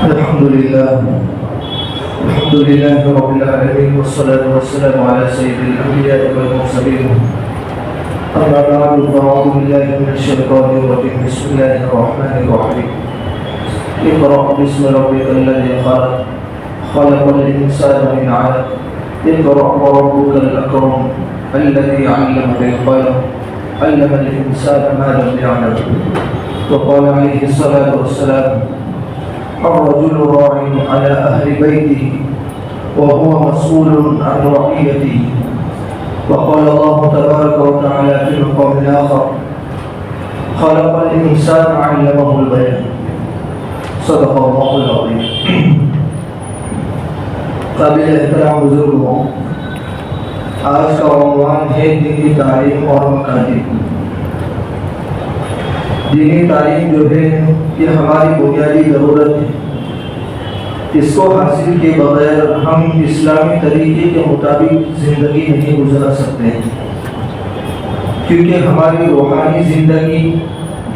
الحمد لله رب العالمين والصلاة والسلام على سيد الأنبياء والمرسلين. أما بعد فأعوذ بالله من الشيطان الرجيم. بسم الله الرحمن الرحيم. اقرأ باسم ربك الذي خلق خلق الإنسان من علق اقرأ وربك الأكرم الذي علم بالقلم علم الإنسان ما لم يعلم. وقال عليه الصلاة والسلام: الرجل راع على أهل بيته وهو مسؤول عن رعيته. وقال الله تبارك وتعالى في مقام آخر: خلق الإنسان علمه البيان. صدق الله العظيم. قابل احترام بزرگوں، آج کا عنوان ہے دینی تعلیم اور مکاتب. دینی تعلیم جو ہے یہ ہماری بنیادی ضرورت ہے. اس کو حاصل کے بغیر ہم اسلامی طریقے کے مطابق زندگی نہیں گزار سکتے ہیں، کیونکہ ہماری روحانی زندگی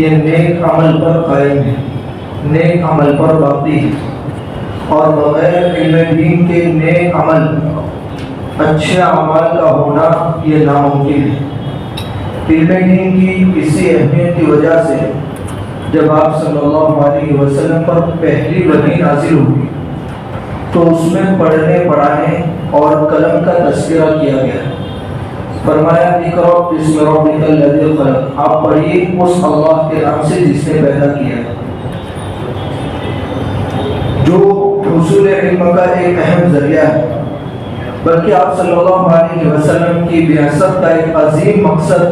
یہ نیک عمل پر قائم ہے، نیک عمل پر باقی ہے، اور بغیر علم دین کے نیک عمل، اچھے اعمال کا ہونا یہ ناممکن ہے. علم دین کی اسی اہمیت کی وجہ سے جب آپ صلی اللہ علیہ وسلم پر پہلی وحی نازل ہوئی تو اس میں پڑھنے پڑھانے اور قلم کا تذکرہ کیا گیا. فرمایا: اقرأ باسم ربک الذی خلق. آپ پڑھیے اس اللہ کے نام سے جس نے پیدا کیا، جو حصول علم کا ایک اہم ذریعہ ہے، بلکہ آپ صلی اللہ علیہ وسلم کی بعثت کا ایک عظیم مقصد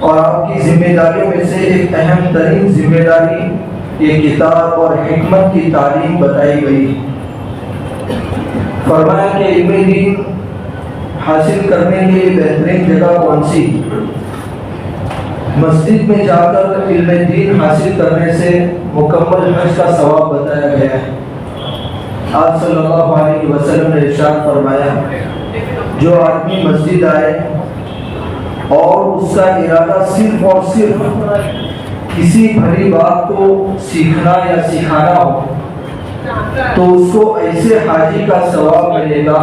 اور آپ کی ذمہ داریوں میں سے ایک اہم ترین ذمہ داری یہ کتاب اور حکمت کی تعلیم بتائی گئی. فرمایا کہ علم دین حاصل کرنے کے لیے بہترین جگہ کون سی؟ مسجد میں جا کر علم دین حاصل کرنے سے مکمل حج کا ثواب بتایا گیا ہے. آپ صلی اللہ علیہ وسلم نے ارشاد فرمایا: جو آدمی مسجد آئے اور اس کا ارادہ صرف اور صرف کسی بھلی بات کو سیکھنا یا سکھانا ہو تو اس کو ایسے حاجی کا ثواب ملے گا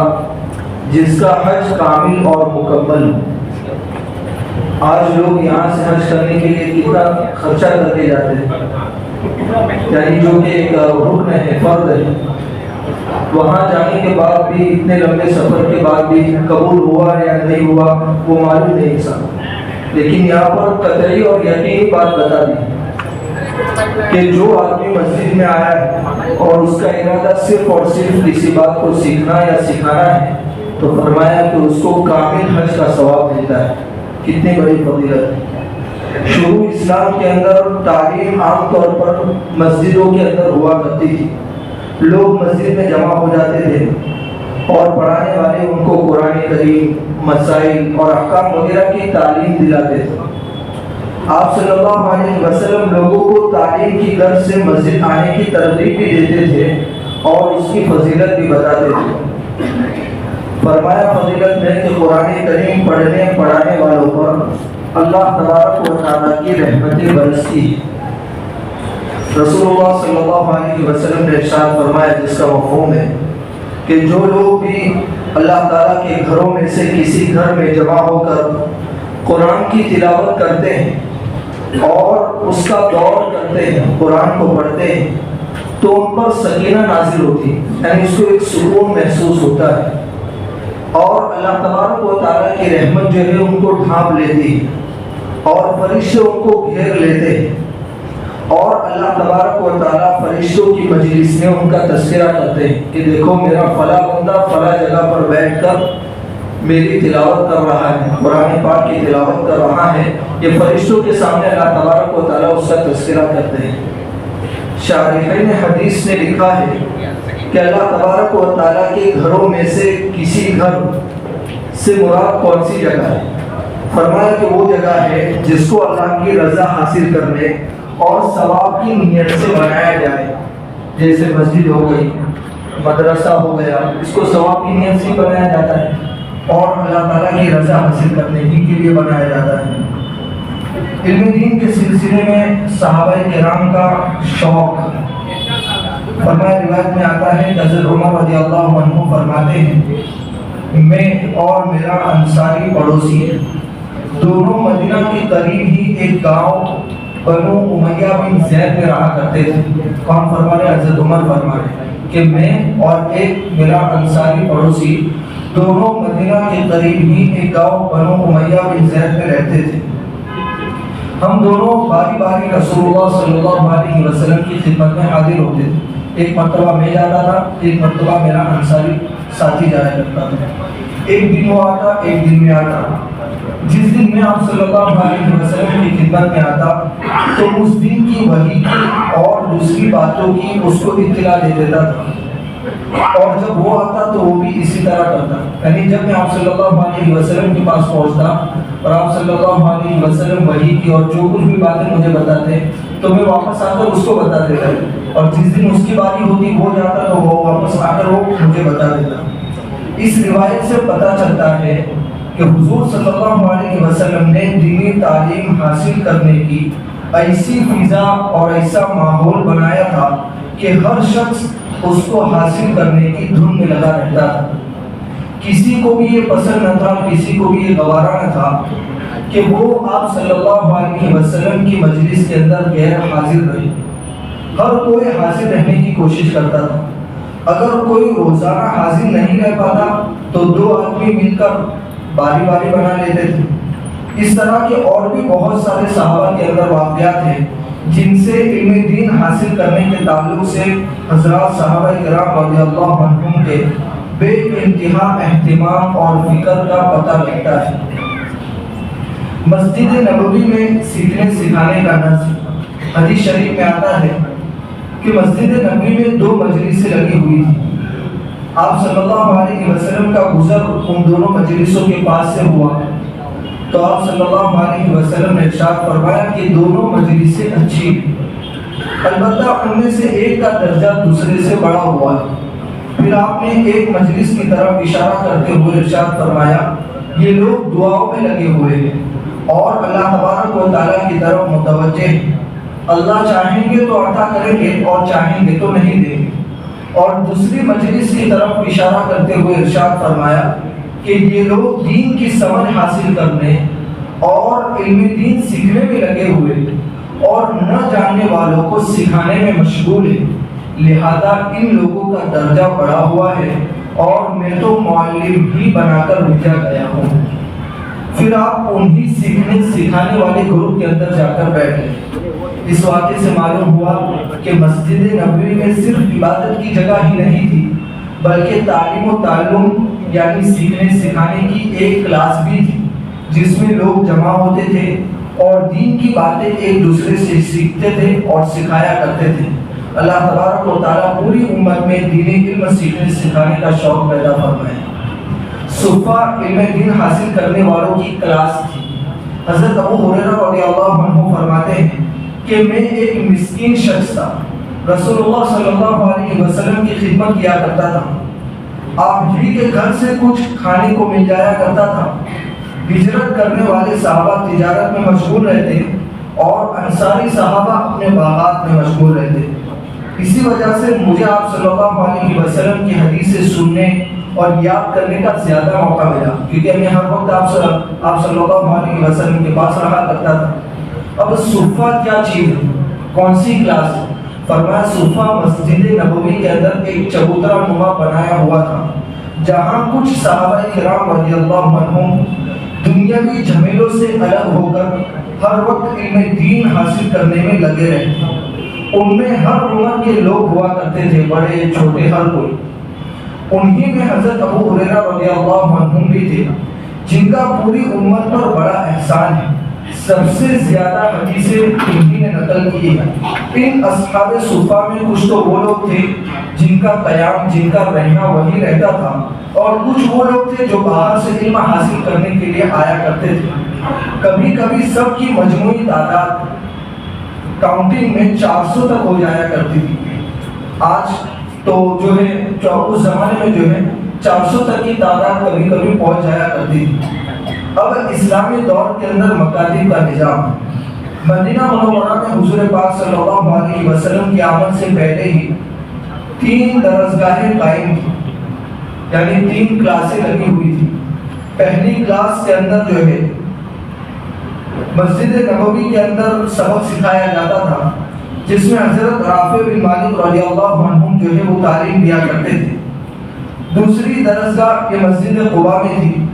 جس کا حج کامل اور مکمل ہو. آج لوگ یہاں سے حج کرنے کے لیے کتنا خرچہ کر کے جاتے ہیں، یعنی جو کہ ایک رکن ہے، فرض ہے. وہاں جانے کے بعد بھی، اتنے لمبے سفر کے بعد بھی قبول ہوا یا نہیں ہوا وہ معلوم نہیں انسان. لیکن یہاں پر قطعی اور یقینی بات بتا دی کہ جو آدمی مسجد میں آیا ہے اور اس کا ارادہ صرف اور صرف کسی بات کو سیکھنا یا سکھانا ہے تو فرمایا کہ اس کو کامل حج کا ثواب ملتا ہے. کتنی بڑی فضیلت ہے. شروع اسلام کے اندر تعلیم عام طور پر مسجدوں کے اندر ہوا کرتی تھی. لوگ مسجد میں جمع ہو جاتے تھے اور پڑھانے والے ان کو قرآن کریم، مسائل اور احکام وغیرہ کی تعلیم دلاتے تھے. آپ صلی اللہ علیہ وسلم لوگوں کو تعلیم کی غرض سے مسجد آنے کی ترغیب بھی دیتے تھے اور اس کی فضیلت بھی بتاتے تھے. فرمایا فضیلت میں کہ قرآن کریم پڑھنے پڑھانے والوں پر اللہ تبارک و تعالیٰ کی رحمتیں برستی. رسول اللہ صلی اللہ علیہ وسلم نے ارشاد فرمایا جس کا مفہوم ہے کہ جو لوگ بھی اللہ تعالیٰ کے گھروں میں سے کسی گھر میں جمع ہو کر قرآن کی تلاوت کرتے ہیں اور اس کا دور کرتے ہیں، قرآن کو پڑھتے ہیں، تو ان پر سکینہ نازل ہوتی، یعنی اس کو ایک سکون محسوس ہوتا ہے اور اللہ تبارک و تعالیٰ کی رحمت جو ہے ان کو ڈھانپ لیتی اور فرشتے ان کو گھیر لیتے ہیں اور اللہ تبارک و تعالیٰ فرشتوں کی مجلس میں ان کا تذکرہ کرتے ہیں کہ دیکھو میرا فلاں بندہ فلاں جگہ پر بیٹھ کر میری تلاوت کر رہا ہے، قرآن پاک کی تلاوت کر رہا ہے. یہ فرشتوں کے سامنے اللہ تبارک و تعالیٰ اس کا تذکرہ کرتے ہیں. شارحین حدیث نے لکھا ہے کہ اللہ تبارک و تعالیٰ کے گھروں میں سے کسی گھر سے مراد کون سی جگہ ہے؟ فرمایا کہ وہ جگہ ہے جس کو اللہ کی رضا حاصل کرنے اور ثواب کی نیت سے بنایا جائے. جیسے مسجد ہو گئی، مدرسہ ہو گیا، اس کو ثواب کی نیت سے بنایا جاتا ہے اور اللہ تعالیٰ کی رضا حاصل کرنے ہی کے لیے بنایا جاتا ہے. علم دین کے سلسلے میں صحابہ کرام کا شوق فرمایا روایت میں آتا ہے حضرت عمر رضی اللہ عنہ فرماتے ہیں میں اور میرا انصاری پڑوسی دونوں مدینہ کے قریب ہی ایک گاؤں بنو امیہ بن زید میں رہا کرتے تھے. کون فرما رہے؟ حضرت عمر فرما رہے کہ میں اور ایک میرا انصاری پڑوسی دونوں مدینہ کے قریب ہی ایک گاؤں بنو امیہ بن زید میں رہتے تھے. ہم دونوں باری باری رسول اللہ صلی اللہ علیہ وسلم کی خدمت میں حاضر ہوتے تھے. ایک مرتبہ میں جاتا تھا, ایک مرتبہ میرا انصاری ساتھی جایا کرتا تھا. ایک دن وہ آتا, ایک دن میں آتا. جس دن میں آپ صلی اللہ علیہ وسلم کی خدمت میں آتا تو اس دن کی وحی کی اور دوسری باتوں کی اس کو اطلاع دے دیتا تھا, اور جب وہ آتا تو وہ بھی اسی طرح کرتا. یعنی جب میں آپ صلی اللہ علیہ وسلم کے پاس پہنچتا اور آپ صلی اللہ علیہ وسلم وحی کی اور جو کچھ بھی باتیں مجھے بتاتے تو میں واپس آ کر اس کو بتا دیتا, اور جس دن اس کی باری ہوتی وہ جاتا تو وہ واپس آ کر وہ مجھے بتا دیتا. اس روایت سے پتہ چلتا ہے کہ حضور صلی اللہ علیہ وسلم نے دینی تعلیم حاصل کرنے کی ایسی فضا اور ایسا ماحول بنایا تھا کہ ہر شخص اس کو حاصل کرنے کی دھن میں لگا رہتا تھا. کسی کو بھی یہ پسند نہ تھا, کسی کو بھی یہ گوارا نہ تھا کہ وہ آپ صلی اللہ علیہ وسلم کی مجلس کے اندر غیر حاضر رہے. ہر کوئی حاضر رہنے کی کوشش کرتا تھا. اگر کوئی روزانہ حاضر نہیں رہ پاتا تو دو آدمی مل کر باری باری بنا لیتے تھے. اس طرح کے اور بھی بہت سارے صحابہ کے اندر واقعات ہیں جن سے علم دین حاصل کرنے کے تعلق سے حضرات صحابہ کرام رضی اللہ عنہم کے بے انتہا اہتمام اور فکر کا پتہ لگتا ہے. مسجد نبوی میں سیکھنے سکھانے کا نظم. حدیث شریف میں آتا ہے کہ مسجد نبوی میں دو مجلسیں لگی ہوئی تھی. آپ صلی اللہ علیہ وسلم کا گزر ان دونوں مجلسوں کے پاس سے ہوا تو آپ صلی اللہ علیہ وسلم نے ارشاد فرمایا کہ دونوں مجلسیں اچھی ہیں, البتہ ان میں سے ایک کا درجہ دوسرے سے بڑا ہوا ہے. پھر آپ نے ایک مجلس کی طرف اشارہ کرتے ہوئے ارشاد فرمایا یہ لوگ دعاؤں میں لگے ہوئے ہیں اور اللہ تبارک و تعالیٰ کی طرف متوجہ ہیں. اللہ چاہیں گے تو عطا کریں گے اور چاہیں گے تو نہیں دیں گے. اور دوسری مجلس کی طرف اشارہ کرتے ہوئے ارشاد فرمایا کہ یہ لوگ دین کی سمجھ حاصل کرنے اور علم دین سیکھنے میں لگے ہوئے اور نہ جاننے والوں کو سکھانے میں مشغول ہیں, لہذا ان لوگوں کا درجہ بڑا ہوا ہے اور میں تو معلم ہی بنا کر بھیجا گیا ہوں. پھر آپ انہی سیکھنے سکھانے والے گروپ کے اندر جا کر بیٹھ گئے. اس واقعے سے معلوم ہوا کہ مسجد نبوی میں صرف عبادت کی جگہ ہی نہیں تھی بلکہ تعلیم و تعلم یعنی سیکھنے سکھانے کی ایک کلاس بھی تھی جس میں لوگ جمع ہوتے تھے اور دین کی باتیں ایک دوسرے سے سیکھتے تھے اور سکھایا کرتے تھے. اللہ تبارک و تعالیٰ پوری امت میں دینی علم سیکھنے سکھانے کا شوق پیدا فرمائے. صفہ علم دین حاصل کرنے والوں کی کلاس تھی. حضرت ابو ہریرہ رضی اللہ عنہ فرماتے ہیں کہ میں ایک مسکین شخص تھا, رسول اللہ صلی اللہ علیہ وسلم کی خدمت کیا کرتا تھا. آپ ہی کے گھر سے کچھ کھانے کو مل جایا کرتا تھا. ہجرت کرنے والے صحابہ تجارت میں مشغول رہتے اور انصاری صحابہ اپنے باغات میں مشغول رہتے. اسی وجہ سے مجھے آپ صلی اللہ علیہ وسلم کی حدیثیں سننے اور یاد کرنے کا زیادہ موقع ملا کیونکہ میں ہر وقت آپ صلی اللہ علیہ وسلم کے پاس رہا کرتا تھا. اب صفہ کیا چیز ہے, کون سی کلاس ہے؟ فرمایا صفہ مسجد نبوی کے اندر ایک چبوترا نما بنایا ہوا تھا جہاں کچھ صحابہ کرام رضی اللہ عنہم دنیاوی جھمیلوں سے الگ ہو کر ہر وقت علم دین حاصل کرنے میں لگے رہتے. ان میں ہر عمر کے لوگ ہوا کرتے تھے, بڑے چھوٹے ہر کوئی. انہی میں حضرت ابو ہریرہ رضی اللہ عنہ بھی تھے جن کا پوری امت پر بڑا احسان ہے. سب سے زیادہ حدیثیں انہی نے نقل کی ہیں. ان اصحاب صفہ میں کچھ تو وہ لوگ تھے جن کا قیام, جن کا رہنا وہی رہتا تھا, اور کچھ وہ لوگ تھے جو باہر سے علم حاصل کرنے کے لیے آیا کرتے تھے. کبھی کبھی سب کی مجموعی تعداد کاؤنٹنگ میں 400 تک ہو جایا کرتی تھی. آج تو جو ہے اس زمانے میں جو ہے 400 تک کی تعداد کبھی کبھی پہنچ جایا کرتی تھی. اب اسلامی دور کے اندر مکاتب کا نظام. مدینہ منورہ میں حضور پاک صلی اللہ علیہ وسلم کی آمد سے پہلے ہی 3 درسگاہیں قائم تھی، یعنی 3 کلاسیں لگی ہوئی تھی۔ پہلی کلاس کے اندر جو ہے مسجد نبوی کے اندر سبق سکھایا جاتا تھا، جس میں حضرت رافع بن مالک رضی اللہ عنہ جو ہے وہ تعلیم دیا کرتے تھے۔ دوسری درسگاہ یہ مسجد قباء میں تھی،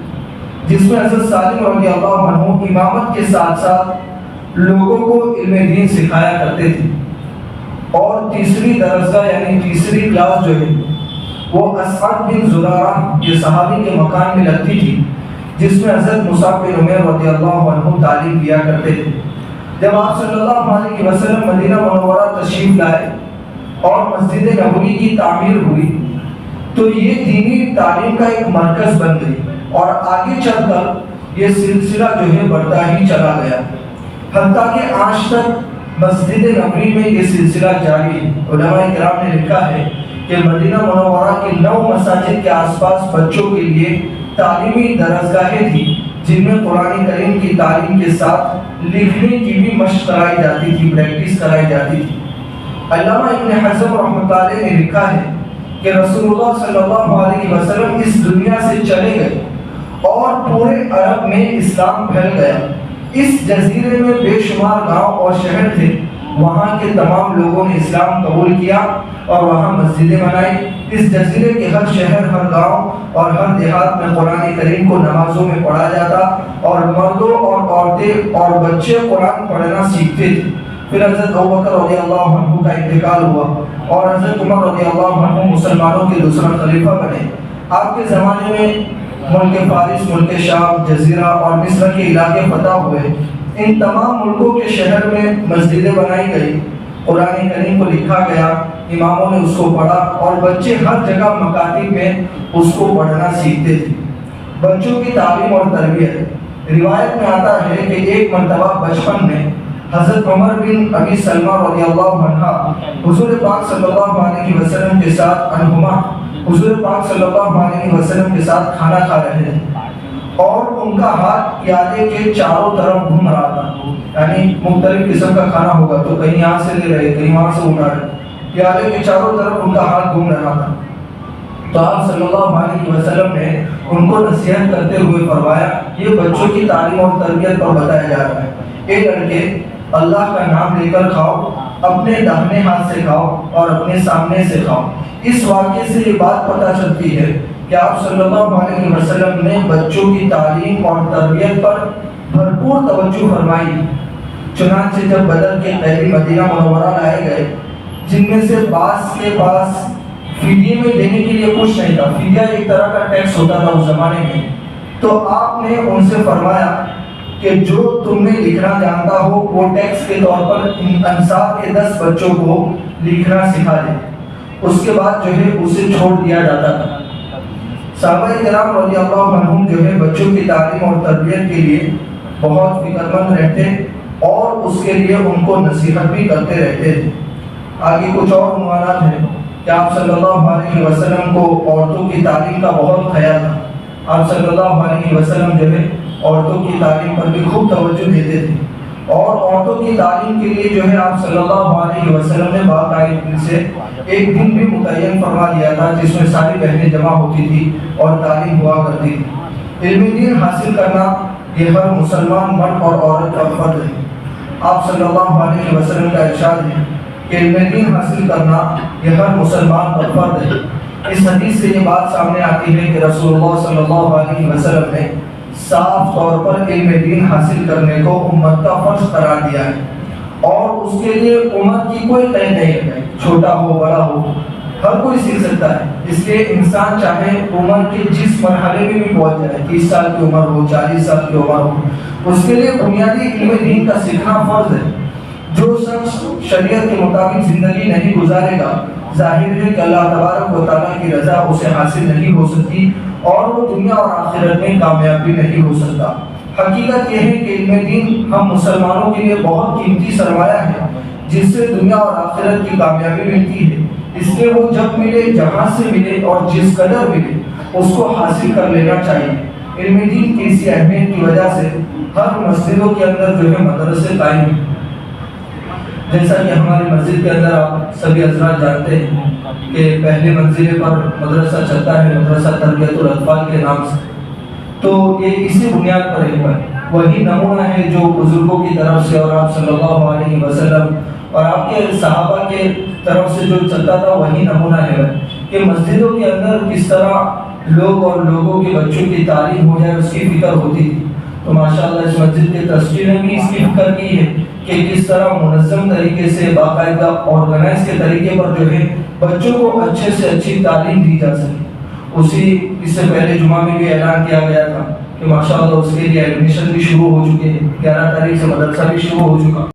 جس میں حضرت سالم رضی اللہ عنہ امامت کے ساتھ ساتھ لوگوں کو علم دین سکھایا کرتے تھے۔ اور تیسری درسگاہ یعنی تیسری کلاس جو ہے وہ اسعد بن زرارہ یہ صحابی کے مکان میں لگتی تھی، جس میں حضرت مصعب بن عمیر رضی اللہ عنہ تعلیم دیا کرتے تھے۔ جب آپ صلی اللہ علیہ وسلم مدینہ منورہ تشریف لائے اور مسجد نبوی کی تعمیر ہوئی تو یہ دینی تعلیم کا ایک مرکز بن گئی، اور آگے چل کر یہ سلسلہ جو ہے بڑھتا ہی چلا گیا، حتیٰ کہ آج تک مسجد نبوی میں یہ سلسلہ جاری ہے۔ علماء کرام نے لکھا ہے کہ مدینہ منورہ کے 9 مساجد کے آس پاس بچوں کے لیے تعلیمی درسگاہیں تھیں، جن میں قرآن کریم کی تعلیم کے ساتھ لکھنے کی بھی مشق کرائی جاتی تھی، پریکٹس کرائی جاتی تھی۔ علامہ ابن حزم رحمۃ اللہ علیہ نے لکھا ہے کہ رسول اللہ صلی اللہ علیہ وسلم اس دنیا سے چلے گئے اور پورے عرب میں اسلام پھیل گیا۔ اس جزیرے میں بے شمار گاؤں اور شہر تھے، وہاں کے تمام لوگوں نے اسلام قبول کیا اور وہاں مسجدیں بنائی۔ اس جزیرے کے ہر شہر، ہر گاؤں اور ہر دیہات میں قرآن کریم کو نمازوں میں پڑھا جاتا، اور مردوں اور عورتیں اور بچے قرآن پڑھنا سیکھتے تھے۔ پھر حضرت ابوبکر رضی اللہ عنہ کا انتقال ہوا اور حضرت عمر رضی اللہ عنہ مسلمانوں کے دوسرا خلیفہ بنے۔ آپ کے زمانے میں ملک فارس، ملک شام، جزیرہ اور مصر کے علاقے فتح ہوئے۔ ان تمام ملکوں کے شہر میں مسجدیں بنائی گئی، قرآن کریم کو لکھا گیا، اماموں نے اس کو پڑھا اور بچے ہر جگہ مکاتب میں اس کو پڑھنا سیکھتے تھے۔ بچوں کی تعلیم اور تربیت، روایت میں آتا ہے کہ ایک مرتبہ بچپن میں حضرت عمر بن ابی سلمہ رضی اللہ عنہ حضور پاک صلی اللہ علیہ وسلم کے ساتھ حضور پاک صلی اللہ علیہ وسلم کے ساتھ کھانا کھا رہے تھے، اور ان کا ہاتھ پیالے کے چاروں طرف گھوم رہا تھا، یعنی مختلف قسم کا کھانا ہوگا تو کہیں یہاں سے لے رہے، کہیں وہاں سے اٹھا رہے، پیالے کے چاروں طرف ان کا ہاتھ گھوم رہا تھا۔ تو آپ صلی اللہ علیہ وسلم نے ان کو نصیحت کرتے ہوئے فرمایا، یہ بچوں کی تعلیم اور تربیت پر بتایا جا رہا ہے۔ اے لڑکے، اللہ کا نام لے کر کھاؤ، اپنے داہنے ہاتھ سے کھاؤ اور اپنے سامنے سے کھاؤ۔ اس واقعے سے یہ بات پتہ چلتی ہے کہ آپ صلی اللہ علیہ وسلم نے بچوں کی تعلیم اور تربیت پر بھرپور توجہ فرمائی۔ چنانچہ جب بدر کے قیدی مدینہ منورہ لائے گئے، جن میں سے بعض کے پاس فدیے میں دینے کے لیے کچھ نہیں تھا، فدیہ ایک طرح کا ٹیکس ہوتا تھا اس زمانے میں، تو آپ نے ان سے فرمایا کہ جو تم نے لکھنا جانتا ہو وہ ٹیکس کے طور پر انصار کے 10 بچوں کو لکھنا سکھا دے، اس کے بعد جو ہے اسے چھوڑ دیا جاتا تھا۔ صحابہ کرام رضی اللہ عنہم جو ہے بچوں کی تعلیم اور تربیت کے لیے بہت فکر مند رہتے اور اس کے لیے ان کو نصیحت بھی کرتے رہتے تھے۔ آگے کچھ اور عنوانات ہیں کہ آپ صلی اللہ علیہ وسلم کو عورتوں کی تعلیم کا بہت خیال تھا۔ آپ صلی اللہ علیہ وسلم جو ہے عورتوں کی تعلیم پر بھی خوب توجہ دیتے تھے، اور عورتوں کی تعلیم کے لیے جو ہے آپ صلی اللہ علیہ وسلم نے باقاعدگی سے ایک دن بھی متعین فرما دیا تھا، جس میں ساری بہنیں جمع ہوتی تھی اور تعلیم ہوا کرتی تھی۔ علم دین حاصل کرنا یہ ہر مسلمان مرد اور عورت کا فرض ہے۔ آپ صلی اللہ علیہ وسلم کا ارشاد ہے کہ علم دین حاصل کرنا یہ ہر مسلمان کا فرض ہے۔ اس حدیث سے یہ بات سامنے آتی ہے کہ رسول اللہ صلی اللہ علیہ وسلم نے صاف طور پر علم دین حاصل کرنے کو امت کا فرض قرار دیا ہے، اور اس کے لیے عمر کی کوئی قید نہیں ہے، چھوٹا ہو بڑا ہو ہر کوئی سیکھ سکتا ہے۔ اس لیے انسان چاہے عمر کے جس مرحلے میں بھی پہنچ جائے، 30 سال کی عمر ہو، 40 سال کی عمر ہو، اس کے لیے بنیادی علم دین کا سیکھنا فرض ہے۔ جو شخص شریعت کے مطابق زندگی نہیں گزارے گا، ظاہر ہے کہ اللہ تبارک و تعالیٰ کی رضا اسے حاصل نہیں ہو سکتی اور وہ دنیا اور آخرت میں کامیاب بھی نہیں ہو سکتا۔ حقیقت یہ ہے کہ علم دین ہم مسلمانوں کے لیے بہت قیمتی سرمایہ ہے، جس سے دنیا اور آخرت کی کامیابی ملتی ہے۔ اس لیے وہ جب ملے، جہاں سے ملے اور جس قدر ملے اس کو حاصل کر لینا چاہیے۔ علم دین کی اسی اہمیت کی وجہ سے ہر مسجدوں کے اندر جو ہے مدرسے قائم ہیں۔ جیسا کہ ہماری مسجد کے اندر آپ سبھی حضرات جانتے ہیں کہ پہلے منزلے پر مدرسہ چلتا ہے، مدرسہ تربیت الاطفال کے نام سے، تو یہ اسی بنیاد پر ہے، وہی نمونہ ہے جو بزرگوں کی طرف سے اور آپ صلی اللہ علیہ وسلم اور آپ کے صحابہ کے طرف سے جو چلتا تھا وہی نمونہ ہے کہ مسجدوں کے اندر کس طرح لوگ اور لوگوں کے بچوں کی تعلیم ہو جائے اس کی فکر ہوتی تھی۔ تو ماشاءاللہ اس مسجد کے ٹرسٹی نے بھی اس کی فکر کی ہے کہ کس طرح منظم طریقے سے باقاعدہ آرگنائز کے طریقے پر جو ہے بچوں کو اچھے سے اچھی تعلیم دی جا سکے۔ اس سے پہلے جمعہ میں بھی اعلان کیا گیا تھا کہ ماشاءاللہ اس کے لیے ایڈمیشن بھی شروع ہو چکے ہیں، 11 تاریخ سے مدرسہ بھی شروع ہو چکا۔